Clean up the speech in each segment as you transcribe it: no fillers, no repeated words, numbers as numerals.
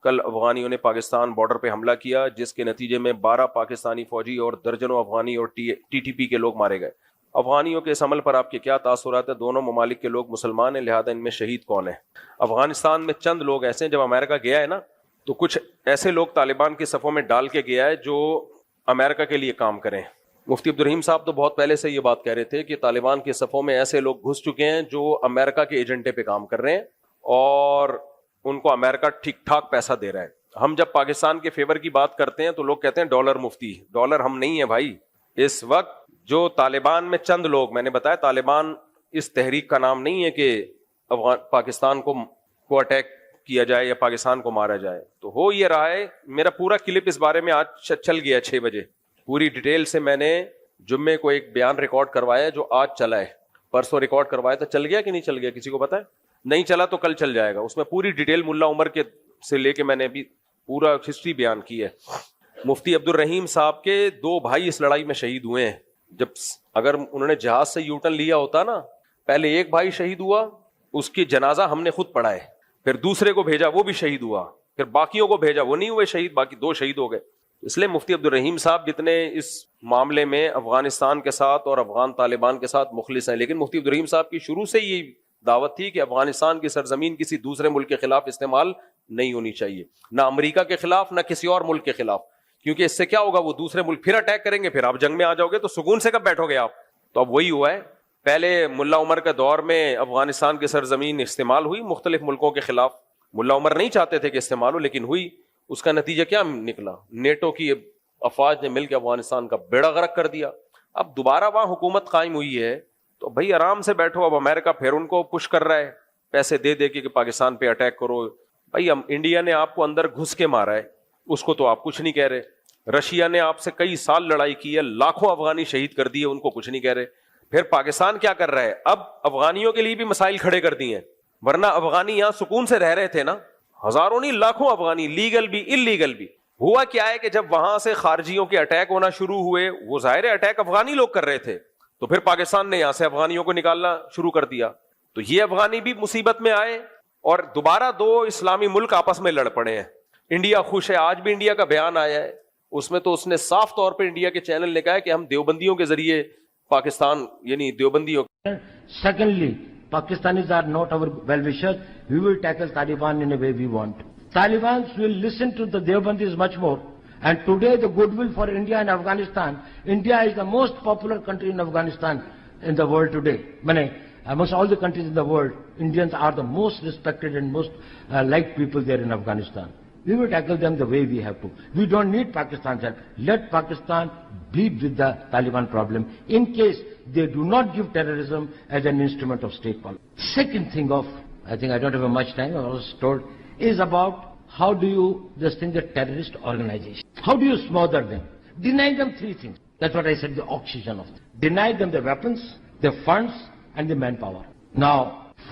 کل افغانیوں نے پاکستان بارڈر پہ حملہ کیا جس کے نتیجے میں 12 پاکستانی فوجی اور درجنوں افغانی اور ٹی ٹی پی کے لوگ مارے گئے. افغانیوں کے اس عمل پر آپ کے کیا تاثرات ہیں؟ دونوں ممالک کے لوگ مسلمان ہیں، لہذا ان میں شہید کون ہیں؟ افغانستان میں چند لوگ ایسے ہیں، جب امریکہ گیا ہے نا تو کچھ ایسے لوگ طالبان کے صفوں میں ڈال کے گیا ہے جو امریکہ کے لیے کام کریں. مفتی عبدالرحیم صاحب تو بہت پہلے سے یہ بات کہہ رہے تھے کہ طالبان کے صفوں میں ایسے لوگ گھس چکے ہیں جو امریکہ کے ایجنڈے پہ کام کر رہے ہیں اور ان کو امریکہ ٹھیک ٹھاک پیسہ دے رہا ہے. ہم جب پاکستان کے فیور کی بات کرتے ہیں تو لوگ کہتے ہیں ڈالر مفتی. ڈالر ہم نہیں ہیں بھائی. اس وقت جو طالبان میں چند لوگ، میں نے بتایا طالبان اس تحریک کا نام نہیں ہے کہ پاکستان کو اٹیک کیا جائے یا پاکستان کو مارا جائے. تو ہو یہ رہا ہے، میرا پورا کلپ اس بارے میں آج چل گیا 6 بجے، پوری ڈیٹیل سے میں نے جمعے کو ایک بیان ریکارڈ کروایا جو آج چلا ہے. پرسوں ریکارڈ کروایا تھا، چل گیا کہ نہیں چل گیا کسی کو پتا ہے؟ نہیں چلا تو کل چل جائے گا. اس میں پوری ڈیٹیل ملا عمر کے سے لے کے میں نے ابھی پورا ہسٹری بیان کی ہے. مفتی عبدالرحیم صاحب کے 2 بھائی اس لڑائی میں شہید ہوئے ہیں. جب اگر انہوں نے جہاز سے یو ٹرن لیا ہوتا نا، پہلے ایک بھائی شہید ہوا، اس کی جنازہ ہم نے خود پڑھا ہے، پھر دوسرے کو بھیجا وہ بھی شہید ہوا، پھر باقیوں کو بھیجا وہ نہیں ہوئے شہید، باقی 2 شہید ہو گئے. اس لیے مفتی عبدالرحیم صاحب جتنے اس معاملے میں افغانستان کے ساتھ اور افغان طالبان کے ساتھ مخلص ہیں، لیکن مفتی عبدالرحیم صاحب کی شروع سے یہ دعوت تھی کہ افغانستان کی سرزمین کسی دوسرے ملک کے خلاف استعمال نہیں ہونی چاہیے، نہ امریکہ کے خلاف نہ کسی اور ملک کے خلاف، کیونکہ اس سے کیا ہوگا، وہ دوسرے ملک پھر اٹیک کریں گے، پھر آپ جنگ میں آ جاؤ گے تو سکون سے کب بیٹھو گے آپ. تو اب وہی ہوا ہے. پہلے ملا عمر کے دور میں افغانستان کی سرزمین استعمال ہوئی مختلف ملکوں کے خلاف. ملا عمر نہیں چاہتے تھے کہ استعمال ہو، لیکن ہوئی. اس کا نتیجہ کیا نکلا؟ نیٹو کی افواج نے مل کے افغانستان کا بیڑا غرق کر دیا. اب دوبارہ وہاں حکومت قائم ہوئی ہے تو بھائی آرام سے بیٹھو. اب امریکہ پھر ان کو پش کر رہا ہے پیسے دے دے کے کہ پاکستان پہ اٹیک کرو. بھائی انڈیا نے آپ کو اندر گھس کے مارا ہے، اس کو تو آپ کچھ نہیں کہہ رہے. رشیا نے آپ سے کئی سال لڑائی کی ہے، لاکھوں افغانی شہید کر دیے، ان کو کچھ نہیں کہہ رہے. پھر پاکستان کیا کر رہا ہے؟ اب افغانیوں کے لیے بھی مسائل کھڑے کر دیے ہیں، ورنہ افغانی یہاں سکون سے رہ رہے تھے نا، ہزاروں نہیں لاکھوں افغانی، لیگل بھی انلیگل بھی. ہوا کیا ہے کہ جب وہاں سے خارجیوں کے اٹیک ہونا شروع ہوئے، وہ ظاہر اٹیک افغانی لوگ کر رہے تھے، تو پھر پاکستان نے یہاں سے افغانیوں کو نکالنا شروع کر دیا. تو یہ افغانی بھی مصیبت میں آئے اور دوبارہ 2 اسلامی ملک آپس میں لڑ پڑے ہیں. انڈیا خوش ہے، آج بھی انڈیا کا بیان آیا ہے، اس میں تو اس نے صاف طور پہ انڈیا کے چینل نے کہا ہے کہ ہم دیوبندیوں کے ذریعے پاکستان یعنی دیوبندیوں. Secondly, Pakistanis are not our well-wishers. We will tackle Taliban in a way we want. Taliban will listen to the Deobandis much more. And today the goodwill for India and Afghanistan, India is the most popular country in Afghanistan in the world today. Amongst all the countries in the world, Indians are the most respected and most liked people there in Afghanistan. We will tackle them the way we have to. We don't need Pakistan's help. Let Pakistan bleed with the Taliban problem in case they do not give terrorism as an instrument of state policy. Second thing I think I don't have much time, I was told, is about how do you distinguish the terrorist organization? How do you smother them? Deny them 3 things. That's what I said, the oxygen of them. Deny them the weapons, the funds, and the manpower. Now,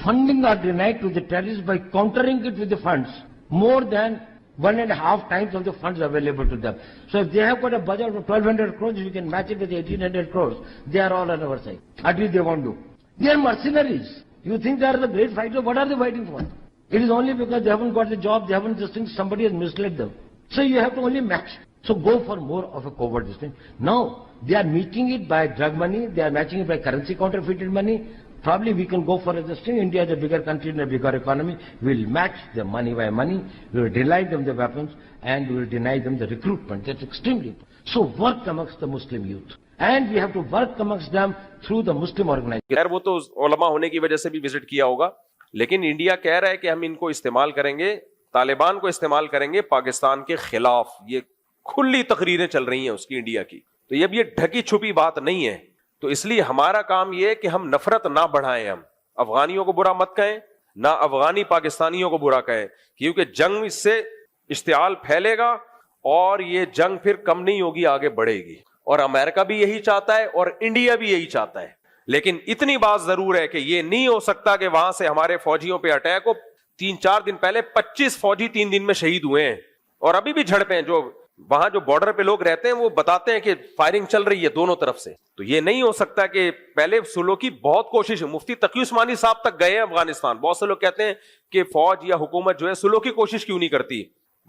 funding are denied to the terrorists by countering it with the funds, more than 1.5 times of the funds available to them. So if they have got a budget of 1,200 crores, we can match it with 1,800 crores. They are all on our side. At least they won't do. They are mercenaries. You think they are the great fighters? What are they fighting for? It is only because they haven't got the job, they haven't this thing, somebody has misled them. So you have to only match. So go for more of a covert this thing. Now, they are meeting it by drug money, they are matching it by currency counterfeited money. Probably we can go for this thing. India is a bigger country and a bigger economy. We will match the money by money. We will deny them the weapons and we will deny them the recruitment. That's extremely important. So work amongst the Muslim youth. And we have to work amongst them through the Muslim organization. خیر وہ تو علماء ہونے کی وجہ سے بھی visit کیا ہوگا، لیکن انڈیا کہہ رہا ہے کہ ہم ان کو استعمال کریں گے، طالبان کو استعمال کریں گے پاکستان کے خلاف. یہ کھلی تقریریں چل رہی ہیں اس کی انڈیا کی. تو یہ ڈھکی چھپی بات نہیں ہے. تو اس لیے ہمارا کام یہ ہے کہ ہم نفرت نہ بڑھائیں، ہم افغانیوں کو برا مت کہیں، نہ افغانی پاکستانیوں کو برا کہیں، کیونکہ جنگ اس سے اشتعال پھیلے گا اور یہ جنگ پھر کم نہیں ہوگی، آگے بڑھے گی. اور امریکہ بھی یہی چاہتا ہے اور انڈیا بھی یہی چاہتا ہے. لیکن اتنی بات ضرور ہے کہ یہ نہیں ہو سکتا کہ وہاں سے ہمارے فوجیوں پہ اٹیک ہو. 3-4 دن پہلے 25 فوجی 3 دن میں شہید ہوئے ہیں اور ابھی بھی جھڑپیں ہیں. جو وہاں جو بارڈر پہ لوگ رہتے ہیں وہ بتاتے ہیں کہ فائرنگ چل رہی ہے دونوں طرف سے. تو یہ نہیں ہو سکتا کہ پہلے سلو کی بہت کوشش ہے. مفتی تقی عثمانی صاحب تک گئے ہیں افغانستان. بہت سے لوگ کہتے ہیں کہ فوج یا حکومت جو ہے سلو کی کوشش کیوں نہیں کرتی.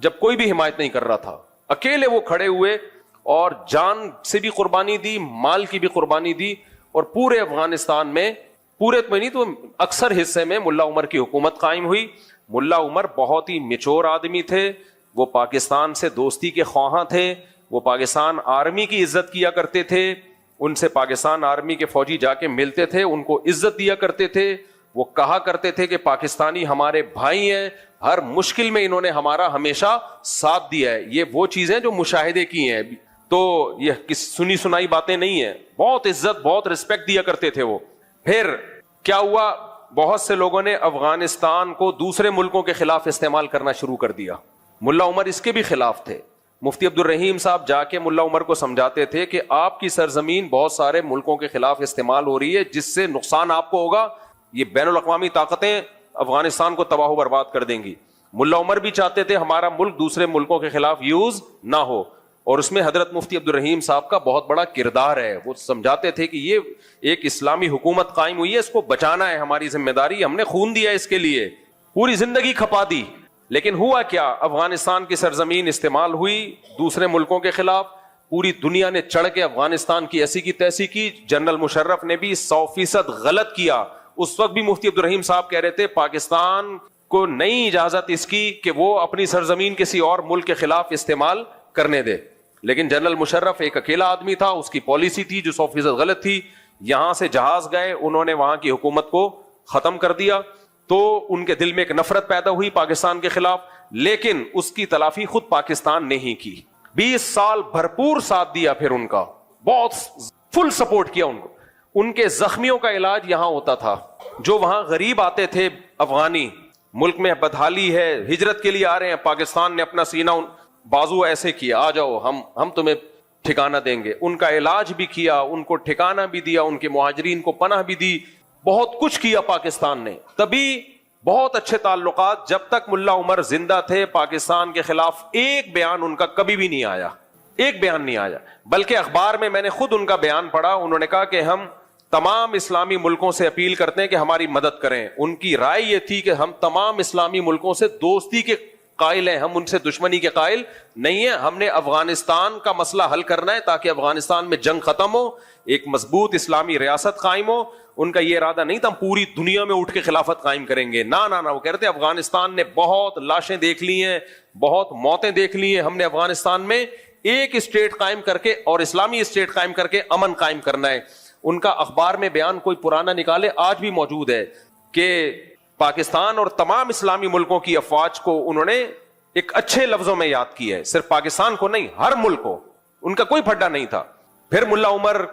جب کوئی بھی حمایت نہیں کر رہا تھا، اکیلے وہ کھڑے ہوئے اور جان سے بھی قربانی دی، مال کی بھی قربانی دی، اور پورے افغانستان میں، پورے تو نہیں تو اکثر حصے میں ملا عمر کی حکومت قائم ہوئی۔ ملا عمر بہت ہی میچور آدمی تھے، وہ پاکستان سے دوستی کے خواہاں تھے، وہ پاکستان آرمی کی عزت کیا کرتے تھے، ان سے پاکستان آرمی کے فوجی جا کے ملتے تھے، ان کو عزت دیا کرتے تھے، وہ کہا کرتے تھے کہ پاکستانی ہمارے بھائی ہیں، ہر مشکل میں انہوں نے ہمارا ہمیشہ ساتھ دیا ہے۔ یہ وہ چیزیں جو مشاہدے کی ہیں، تو یہ سنی سنائی باتیں نہیں ہیں، بہت عزت، بہت رسپیکٹ دیا کرتے تھے وہ۔ پھر کیا ہوا، بہت سے لوگوں نے افغانستان کو دوسرے ملکوں کے خلاف استعمال کرنا شروع کر دیا۔ ملا عمر اس کے بھی خلاف تھے۔ مفتی عبدالرحیم صاحب جا کے ملا عمر کو سمجھاتے تھے کہ آپ کی سرزمین بہت سارے ملکوں کے خلاف استعمال ہو رہی ہے، جس سے نقصان آپ کو ہوگا، یہ بین الاقوامی طاقتیں افغانستان کو تباہ و برباد کر دیں گی۔ ملا عمر بھی چاہتے تھے ہمارا ملک دوسرے ملکوں کے خلاف یوز نہ ہو، اور اس میں حضرت مفتی عبدالرحیم صاحب کا بہت بڑا کردار ہے۔ وہ سمجھاتے تھے کہ یہ ایک اسلامی حکومت قائم ہوئی ہے، اس کو بچانا ہے ہماری ذمہ داری، ہم نے خون دیا اس کے لیے، پوری زندگی کھپا دی۔ لیکن ہوا کیا، افغانستان کی سرزمین استعمال ہوئی دوسرے ملکوں کے خلاف، پوری دنیا نے چڑھ کے افغانستان کی ایسی کی تیسی کی۔ جنرل مشرف نے بھی 100% غلط کیا۔ اس وقت بھی مفتی عبدالرحیم صاحب کہہ رہے تھے پاکستان کو نہیں اجازت اس کی کہ وہ اپنی سرزمین کسی اور ملک کے خلاف استعمال کرنے دے، لیکن جنرل مشرف ایک اکیلا آدمی تھا، اس کی پالیسی تھی جو 100% غلط تھی۔ یہاں سے جہاز گئے، انہوں نے وہاں کی حکومت کو ختم کر دیا، تو ان کے دل میں ایک نفرت پیدا ہوئی پاکستان کے خلاف، لیکن اس کی تلافی خود پاکستان نے ہی کی۔ 20 سال بھرپور ساتھ دیا، پھر ان کا بہت فل سپورٹ کیا ان کو۔ ان کے زخمیوں کا علاج یہاں ہوتا تھا، جو وہاں غریب آتے تھے افغانی، ملک میں بدحالی ہے، ہجرت کے لیے آ رہے ہیں، پاکستان نے اپنا سینہ بازو ایسے کیا، آ جاؤ ہم تمہیں ٹھکانہ دیں گے۔ ان کا علاج بھی کیا، ان کو ٹھکانہ بھی دیا، ان کے مہاجرین کو پناہ بھی دی، بہت کچھ کیا پاکستان نے۔ تبھی بہت اچھے تعلقات، جب تک ملا عمر زندہ تھے پاکستان کے خلاف ایک بیان ان کا کبھی بھی نہیں آیا، ایک بیان نہیں آیا۔ بلکہ اخبار میں نے خود ان کا بیان پڑھا، انہوں نے کہا کہ ہم تمام اسلامی ملکوں سے اپیل کرتے ہیں کہ ہماری مدد کریں۔ ان کی رائے یہ تھی کہ ہم تمام اسلامی ملکوں سے دوستی کے قائل ہیں، ہم ان سے دشمنی کے قائل نہیں ہیں، ہم نے افغانستان کا مسئلہ حل کرنا ہے تاکہ افغانستان میں جنگ ختم ہو، ایک مضبوط اسلامی ریاست قائم ہو۔ ان کا یہ ارادہ نہیں تھا ہم پوری دنیا میں اٹھ کے خلافت قائم کریں گے، نہ نہ نہ، وہ کہتے ہیں افغانستان نے بہت لاشیں دیکھ لی ہیں، بہت موتیں دیکھ لی ہیں، ہم نے افغانستان میں ایک اسٹیٹ قائم کر کے اور اسلامی اسٹیٹ قائم کر کے امن قائم کرنا ہے۔ ان کا اخبار میں بیان کوئی پرانا نکالے، آج بھی موجود ہے، کہ پاکستان اور تمام اسلامی ملکوں کی افواج کو انہوں نے ایک اچھے لفظوں میں یاد کیا ہے، صرف پاکستان کو نہیں، ہر ملک کو، ان کا کوئی پھڈا نہیں تھا۔ پھر ملا عمر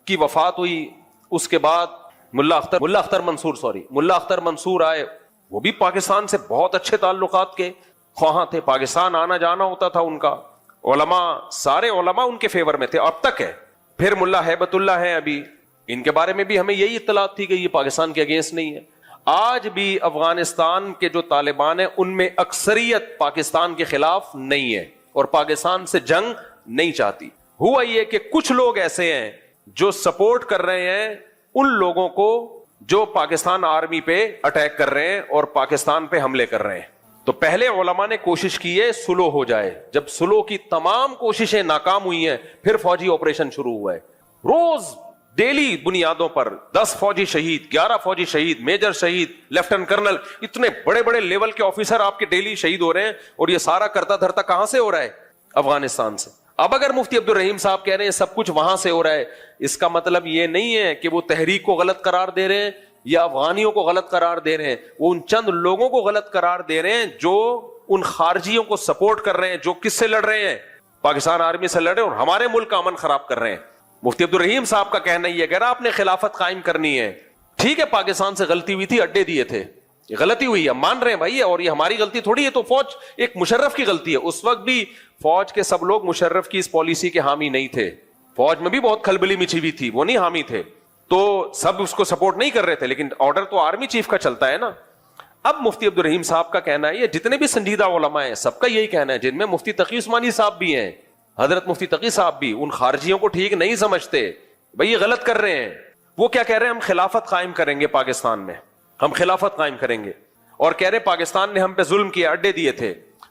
کی وفات ہوئی، اس کے بعد ملا اختر منصور آئے، وہ بھی پاکستان سے بہت اچھے تعلقات کے خواہاں تھے، پاکستان آنا جانا ہوتا تھا ان کا، علماء، سارے علماء ان کے فیور میں تھے، اب تک ہے۔ پھر ملا ہیبت اللہ ہیں ابھی، ان کے بارے میں بھی ہمیں یہی اطلاعات تھی کہ یہ پاکستان کے اگینسٹ نہیں ہے۔ آج بھی افغانستان کے جو طالبان ہیں ان میں اکثریت پاکستان کے خلاف نہیں ہے اور پاکستان سے جنگ نہیں چاہتی۔ ہوا یہ کہ کچھ لوگ ایسے ہیں جو سپورٹ کر رہے ہیں ان لوگوں کو جو پاکستان آرمی پہ اٹیک کر رہے ہیں اور پاکستان پہ حملے کر رہے ہیں۔ تو پہلے علماء نے کوشش کی ہے سلو ہو جائے، جب سلو کی تمام کوششیں ناکام ہوئی ہیں پھر فوجی آپریشن شروع ہوا ہے۔ روز ڈیلی بنیادوں پر 10 فوجی شہید، 11 فوجی شہید، میجر شہید، لیفٹنٹ کرنل، اتنے بڑے بڑے لیول کے آفیسر آپ کے ڈیلی شہید ہو رہے ہیں، اور یہ سارا کرتا دھرتا کہاں سے ہو رہا ہے؟ افغانستان سے۔ اب اگر مفتی عبدالرحیم صاحب کہہ رہے ہیں سب کچھ وہاں سے ہو رہا ہے، اس کا مطلب یہ نہیں ہے کہ وہ تحریک کو غلط قرار دے رہے ہیں یا افغانیوں کو غلط قرار دے رہے ہیں، وہ ان چند لوگوں کو غلط قرار دے رہے ہیں جو ان خارجیوں کو سپورٹ کر رہے ہیں، جو کس سے لڑ رہے ہیں؟ پاکستان آرمی سے لڑ رہے ہیں اور ہمارے ملک کا امن خراب کر رہے ہیں۔ مفتی عبدالرحیم صاحب کا کہنا یہ ہے کہ اگر آپ نے خلافت قائم کرنی ہے، ٹھیک ہے پاکستان سے غلطی ہوئی تھی، اڈے دیے تھے، غلطی ہوئی ہے، مان رہے ہیں بھائی، اور یہ ہماری غلطی تھوڑی ہے، تو فوج ایک مشرف کی غلطی ہے۔ اس وقت بھی فوج کے سب لوگ مشرف کی اس پالیسی کے حامی نہیں تھے، فوج میں بھی بہت کھلبلی مچی ہوئی تھی، وہ نہیں حامی تھے، تو سب اس کو سپورٹ نہیں کر رہے تھے، لیکن آرڈر تو آرمی چیف کا چلتا ہے نا۔ اب مفتی عبدالرحیم صاحب کا کہنا ہے، یہ جتنے بھی سنجیدہ علماء ہیں سب کا یہی کہنا ہے، جن میں مفتی تقی عثمانی صاحب بھی ہیں، حضرت مفتی تقی صاحب بھی ان خارجیوں کو ٹھیک نہیں سمجھتے، بھئی یہ غلط کر رہے ہیں۔ وہ کیا کہہ رہے ہیں؟ ہم خلافت قائم کریں گے پاکستان میں، ہم خلافت قائم کریں گے، اور کہہ رہے پاکستان نے ہم پہ ظلم کیا، اڈے دیے تھے۔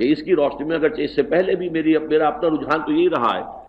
کہ اس کی روشنی میں اگرچہ اس سے پہلے بھی میرا اپنا رجحان تو یہی رہا ہے